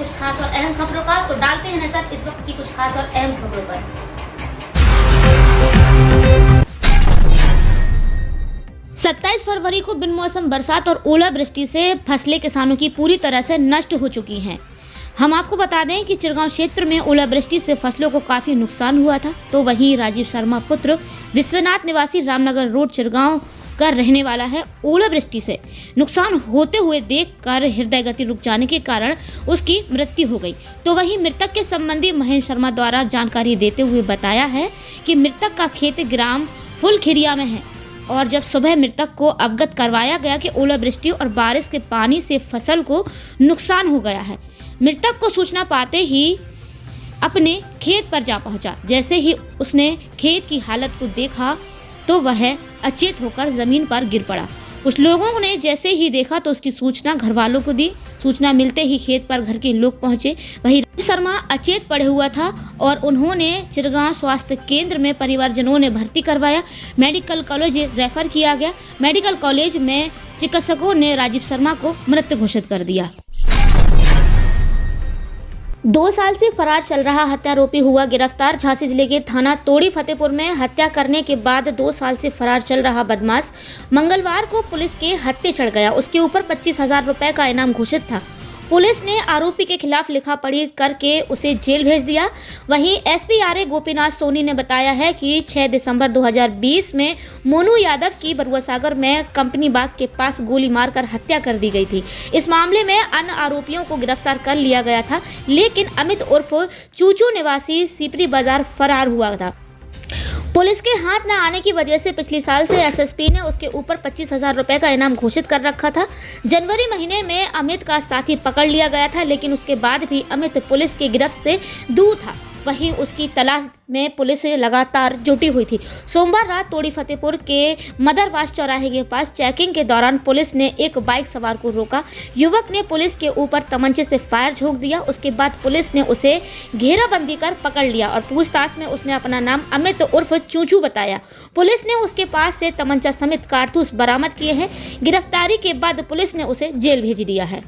कुछ खास और अहम खबरों का, तो डालते हैं नजर इस वक्त की कुछ खास और अहम खबरों पर। 27 फरवरी को बिन मौसम बरसात और ओलावृष्टि से फसलें किसानों की पूरी तरह से नष्ट हो चुकी हैं। हम आपको बता दें कि चिरगांव क्षेत्र में ओलावृष्टि से फसलों को काफी नुकसान हुआ था। तो वहीं राजीव शर्मा पुत्र विश्वनाथ निवासी रामनगर रोड चिरगांव का रहने वाला है। ओलावृष्टि से नुकसान होते हुए देखकर हृदय गति रुक जाने के कारण उसकी मृत्यु हो गई। तो वहीं मृतक के संबंधी महेंद्र शर्मा द्वारा जानकारी देते हुए बताया है कि मृतक का खेत ग्राम फुलखिरिया में है और जब सुबह मृतक को अवगत करवाया गया कि ओलावृष्टि और बारिश के पानी से फसल को नुकसान हो गया है, मृतक को सूचना पाते ही अपने खेत पर जा पहुंचा। जैसे ही उसने खेत की हालत को देखा तो वह अचेत होकर जमीन पर गिर पड़ा। कुछ लोगों ने जैसे ही देखा तो उसकी सूचना घर वालों को दी। सूचना मिलते ही खेत पर घर के लोग पहुंचे। वहीं शर्मा अचेत पड़े हुआ था और उन्होंने चिरगांव स्वास्थ्य केंद्र में परिवारजनों ने भर्ती करवाया। मेडिकल कॉलेज रेफर किया गया। मेडिकल कॉलेज में चिकित्सकों ने राजीव शर्मा को मृत घोषित कर दिया। 2 साल से फरार चल रहा हत्यारोपी हुआ गिरफ्तार। झांसी जिले के थाना तोड़ी फतेहपुर में हत्या करने के बाद 2 साल से फरार चल रहा बदमाश मंगलवार को पुलिस के हत्थे चढ़ गया। उसके ऊपर 25,000 रुपए का इनाम घोषित था। पुलिस ने आरोपी के खिलाफ लिखापढ़ी करके उसे जेल भेज दिया। वहीं एसपी गोपीनाथ सोनी ने बताया है कि 6 दिसंबर 2020 में मोनू यादव की बरुआ सागर में कंपनी बाग के पास गोली मारकर हत्या कर दी गई थी। इस मामले में अन्य आरोपियों को गिरफ्तार कर लिया गया था, लेकिन अमित उर्फ चूचू निवासी सीपरी बाजार फरार हुआ था। पुलिस के हाथ न आने की वजह से पिछले साल से एसएसपी ने उसके ऊपर 25,000 रुपए का इनाम घोषित कर रखा था। जनवरी महीने में अमित का साथी पकड़ लिया गया था, लेकिन उसके बाद भी अमित पुलिस की गिरफ्त से दूर था। वहीं उसकी तलाश में पुलिस लगातार जुटी हुई थी। सोमवार रात तोड़ी फतेहपुर के मदरवास चौराहे के पास चेकिंग के दौरान पुलिस ने एक बाइक सवार को रोका। युवक ने पुलिस के ऊपर तमंचे से फायर झोंक दिया। उसके बाद पुलिस ने उसे घेराबंदी कर पकड़ लिया और पूछताछ में उसने अपना नाम अमित उर्फ चूचू बताया। पुलिस ने उसके पास से तमंचा समेत कारतूस बरामद किए हैं। गिरफ्तारी के बाद पुलिस ने उसे जेल भेज दिया है।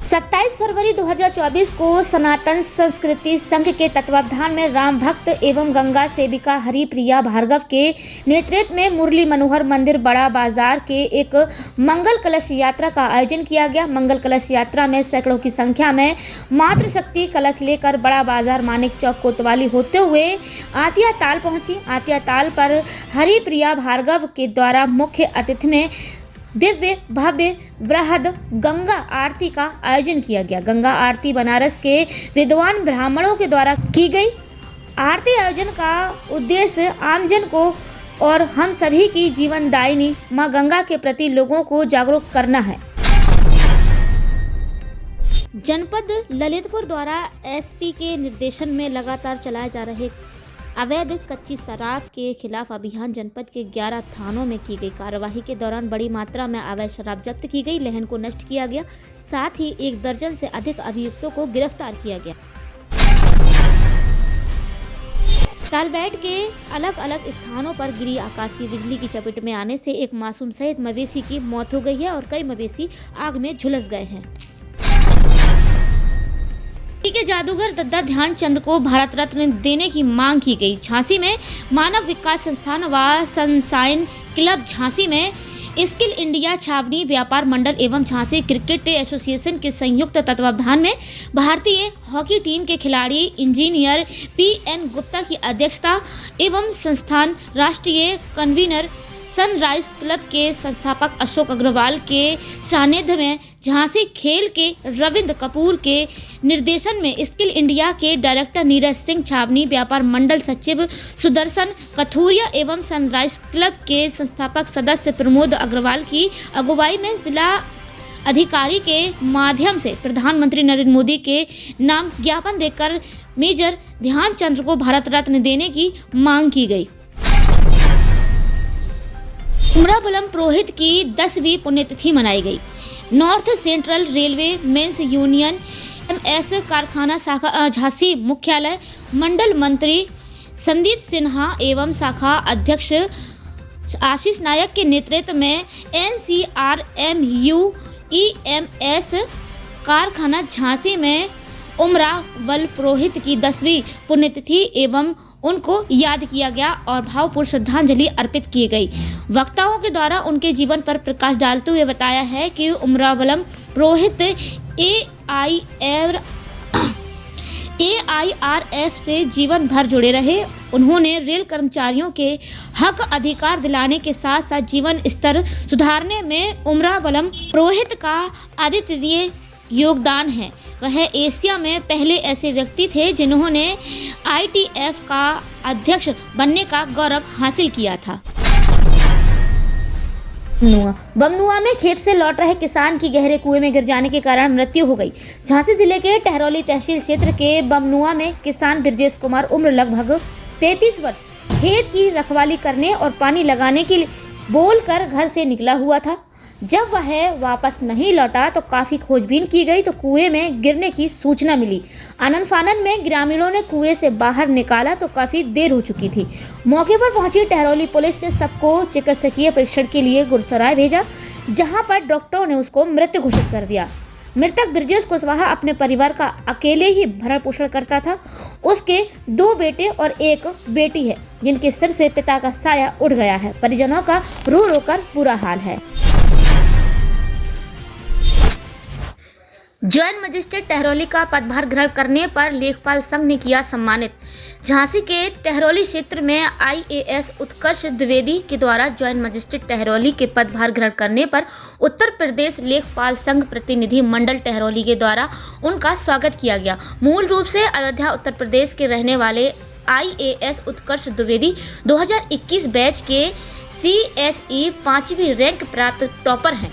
27 फरवरी 2024 को सनातन संस्कृति संघ के तत्वावधान में राम भक्त एवं गंगा सेविका हरिप्रिया भार्गव के नेतृत्व में मुरली मनोहर मंदिर बड़ा बाजार के एक मंगल कलश यात्रा का आयोजन किया गया। मंगल कलश यात्रा में सैकड़ों की संख्या में मातृशक्ति कलश लेकर बड़ा बाजार मानिक चौक कोतवाली होते हुए आतिया ताल पहुंची। आतिया ताल पर हरिप्रिया भार्गव के द्वारा मुख्य अतिथि में दिव्य भव्य वृहद गंगा आरती का आयोजन किया गया। गंगा आरती बनारस के विद्वान ब्राह्मणों के द्वारा की गई। आरती आयोजन का उद्देश्य आमजन को और हम सभी की जीवनदायिनी मां गंगा के प्रति लोगों को जागरूक करना है। जनपद ललितपुर द्वारा एसपी के निर्देशन में लगातार चलाए जा रहे अवैध कच्ची शराब के खिलाफ अभियान जनपद के 11 थानों में की गई। कार्यवाही के दौरान बड़ी मात्रा में अवैध शराब जब्त की गई। लहन को नष्ट किया गया। साथ ही 1 दर्जन से अधिक अभियुक्तों को गिरफ्तार किया गया। तालबेट के अलग अलग स्थानों पर गिरी आकाशीय बिजली की चपेट में आने से एक मासूम सहित मवेशी की मौत हो गई है और कई मवेशी आग में झुलस गए हैं। के जादूगर दद्दा ध्यानचंद को भारत रत्न देने की मांग की गई। झांसी में मानव विकास संस्थान व सनशाइन क्लब झांसी में स्किल इंडिया छावनी व्यापार मंडल एवं झांसी क्रिकेट एसोसिएशन के संयुक्त तत्वावधान में भारतीय हॉकी टीम के खिलाड़ी इंजीनियर पीएन गुप्ता की अध्यक्षता एवं संस्थान राष्ट्रीय कन्वीनर सनराइज क्लब के संस्थापक अशोक अग्रवाल के सानिध्य में झांसी खेल के रविंद्र कपूर के निर्देशन में स्किल इंडिया के डायरेक्टर नीरज सिंह छावनी व्यापार मंडल सचिव सुदर्शन कथूरिया एवं सनराइज क्लब के संस्थापक सदस्य प्रमोद अग्रवाल की अगुवाई में जिला अधिकारी के माध्यम से प्रधानमंत्री नरेंद्र मोदी के नाम ज्ञापन देकर मेजर ध्यानचंद को भारत रत्न देने की मांग की गई। उमराबलम पुरोहित की 10वीं पुण्यतिथि मनाई गई। North central railway men's union MS कारखाना शाखा झांसी मुख्यालय मंडल मंत्री संदीप सिन्हा एवं शाखा अध्यक्ष आशीष नायक के नेतृत्व में NCRMU EMS कारखाना झांसी में उमरावल पुरोहित की 10वीं पुण्यतिथि एवं उनको याद किया गया और भावपूर्ण श्रद्धांजलि अर्पित की गई। वक्ताओं के द्वारा उनके जीवन पर प्रकाश डालते हुए बताया है कि उमरावलम पुरोहित AIRF से जीवन भर जुड़े रहे। उन्होंने रेल कर्मचारियों के हक अधिकार दिलाने के साथ साथ जीवन स्तर सुधारने में उमरावलम पुरोहित का अद्वितीय योगदान है। वह एशिया में पहले ऐसे व्यक्ति थे जिन्होंने ITF का अध्यक्ष बनने का गौरव हासिल किया था। बमनुआ में खेत से लौट रहे किसान की गहरे कुएं में गिर जाने के कारण मृत्यु हो गई। झांसी जिले के टहरौली तहसील क्षेत्र के बमनुआ में किसान ब्रजेश कुमार उम्र लगभग 33 वर्ष खेत की रखवाली करने और पानी लगाने के लिए बोलकर घर से निकला हुआ था। जब वह वापस नहीं लौटा तो काफी खोजबीन की गई तो कुएं में गिरने की सूचना मिली। आनन फानन में ग्रामीणों ने कुएं से बाहर निकाला तो काफी देर हो चुकी थी। मौके पर पहुंची टहरौली पुलिस ने सबको चिकित्सकीय परीक्षण के लिए गुरसराय भेजा, जहां पर डॉक्टरों ने उसको मृत घोषित कर दिया। मृतक ब्रजेश कुशवाहा अपने परिवार का अकेले ही भरण पोषण करता था। उसके 2 बेटे और 1 बेटी है, जिनके सिर से पिता का साया उड़ गया है। परिजनों का रो रो कर बुरा हाल है। जॉइंट मजिस्ट्रेट टहरौली का पदभार ग्रहण करने पर लेखपाल संघ ने किया सम्मानित। झांसी के टहरौली क्षेत्र में IAS उत्कर्ष द्विवेदी के द्वारा जॉइंट मजिस्ट्रेट टहरौली के पदभार ग्रहण करने पर उत्तर प्रदेश लेखपाल संघ प्रतिनिधि मंडल टहरौली के द्वारा उनका स्वागत किया गया। मूल रूप से अयोध्या उत्तर प्रदेश के रहने वाले IAS उत्कर्ष द्विवेदी 2021 बैच के CSE 5वीं रैंक प्राप्त टॉपर हैं।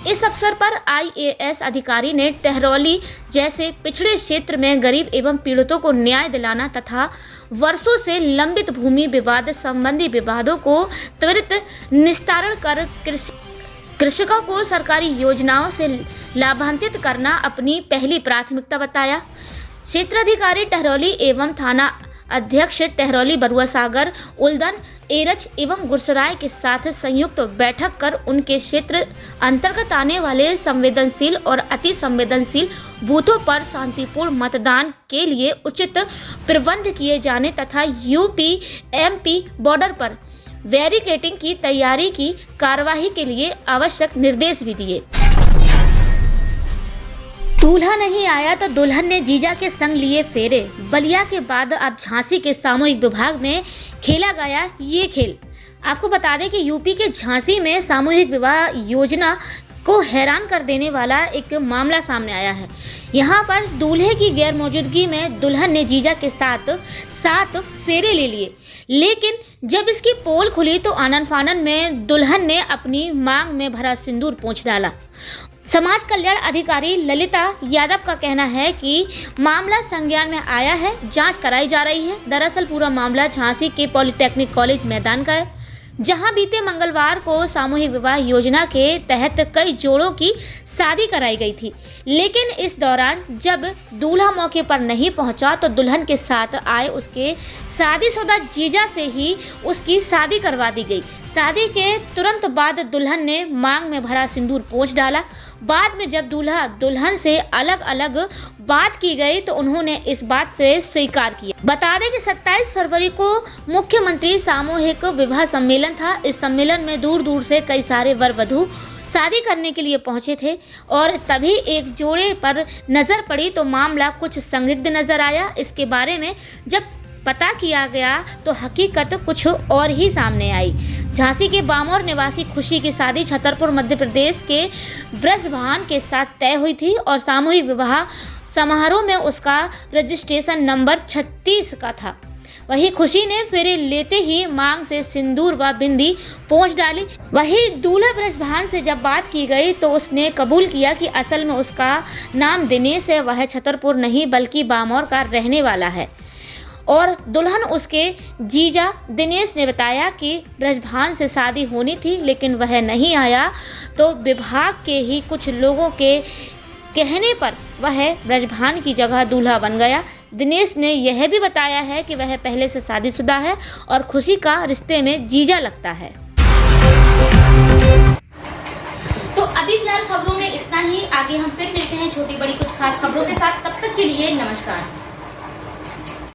इस अवसर पर IAS अधिकारी ने टहरौली जैसे पिछड़े क्षेत्र में गरीब एवं पीड़ितों को न्याय दिलाना तथा वर्षों से लंबित भूमि विवाद संबंधी विवादों को त्वरित निस्तारण कर कृषकों को सरकारी योजनाओं से लाभान्वित करना अपनी पहली प्राथमिकता बताया। क्षेत्राधिकारी टहरौली एवं थाना अध्यक्ष टहरौली बरुआ सागर, उल्दन, एरच एवं गुरसराय के साथ संयुक्त बैठक कर उनके क्षेत्र अंतर्गत आने वाले संवेदनशील और अति संवेदनशील बूथों पर शांतिपूर्ण मतदान के लिए उचित प्रबंध किए जाने तथा UP-MP बॉर्डर पर बैरिकेडिंग की तैयारी की कार्यवाही के लिए आवश्यक निर्देश भी दिए। दूल्हा नहीं आया तो दुल्हन ने जीजा के संग लिए फेरे। बलिया के बाद अब झांसी के सामूहिक विभाग में खेला गया ये खेल। आपको बता दें कि यूपी के झांसी में सामूहिक विवाह योजना को हैरान कर देने वाला एक मामला सामने आया है। यहाँ पर दूल्हे की गैर मौजूदगी में दुल्हन ने जीजा के साथ 7 फेरे ले लिए, लेकिन जब इसकी पोल खुली तो आनन फानन में दुल्हन ने अपनी मांग में भरा सिंदूर पोंछ डाला। समाज कल्याण अधिकारी ललिता यादव का कहना है कि मामला संज्ञान में आया है, जांच कराई जा रही है। दरअसल पूरा मामला झांसी के पॉलिटेक्निक कॉलेज मैदान का है, जहां बीते मंगलवार को सामूहिक विवाह योजना के तहत कई जोड़ों की शादी कराई गई थी, लेकिन इस दौरान जब दूल्हा मौके पर नहीं पहुंचा तो दुल्हन के साथ आए उसके शादीशुदा जीजा से ही उसकी शादी करवा दी गई। शादी के तुरंत बाद दुल्हन ने मांग में भरा सिंदूर पोंछ डाला। बाद में जब दूल्हा दुल्हन से अलग अलग बात की गई तो उन्होंने इस बात से स्वीकार किया। बता दें कि 27 फरवरी को मुख्यमंत्री सामूहिक विवाह सम्मेलन था। इस सम्मेलन में दूर दूर से कई सारे वर वधू शादी करने के लिए पहुंचे थे और तभी एक जोड़े पर नजर पड़ी तो मामला कुछ संदिग्ध नजर आया। इसके बारे में जब पता किया गया तो हकीकत कुछ और ही सामने आई। झांसी के बामौर निवासी खुशी की शादी छतरपुर मध्य प्रदेश के ब्रजभान के साथ तय हुई थी और सामूहिक विवाह समारोह में उसका रजिस्ट्रेशन नंबर 36 का था। वही खुशी ने फेरे लेते ही मांग से सिंदूर व बिंदी पोंछ डाली। वही दूल्हा ब्रजभान से जब बात की गई तो उसने कबूल किया कि असल में उसका नाम दिनेश है, वह छतरपुर नहीं बल्कि बामौर का रहने वाला है। और दुल्हन उसके जीजा दिनेश ने बताया कि ब्रजभान से शादी होनी थी लेकिन वह नहीं आया, तो विभाग के ही कुछ लोगों के कहने पर वह ब्रजभान की जगह दूल्हा बन गया। दिनेश ने यह भी बताया है कि वह पहले से शादीशुदा है और खुशी का रिश्ते में जीजा लगता है। तो अभी फिलहाल खबरों में इतना आगे हम फिर मिलते हैं छोटी बड़ी कुछ खास खबरों के साथ। तब तक के लिए नमस्कार।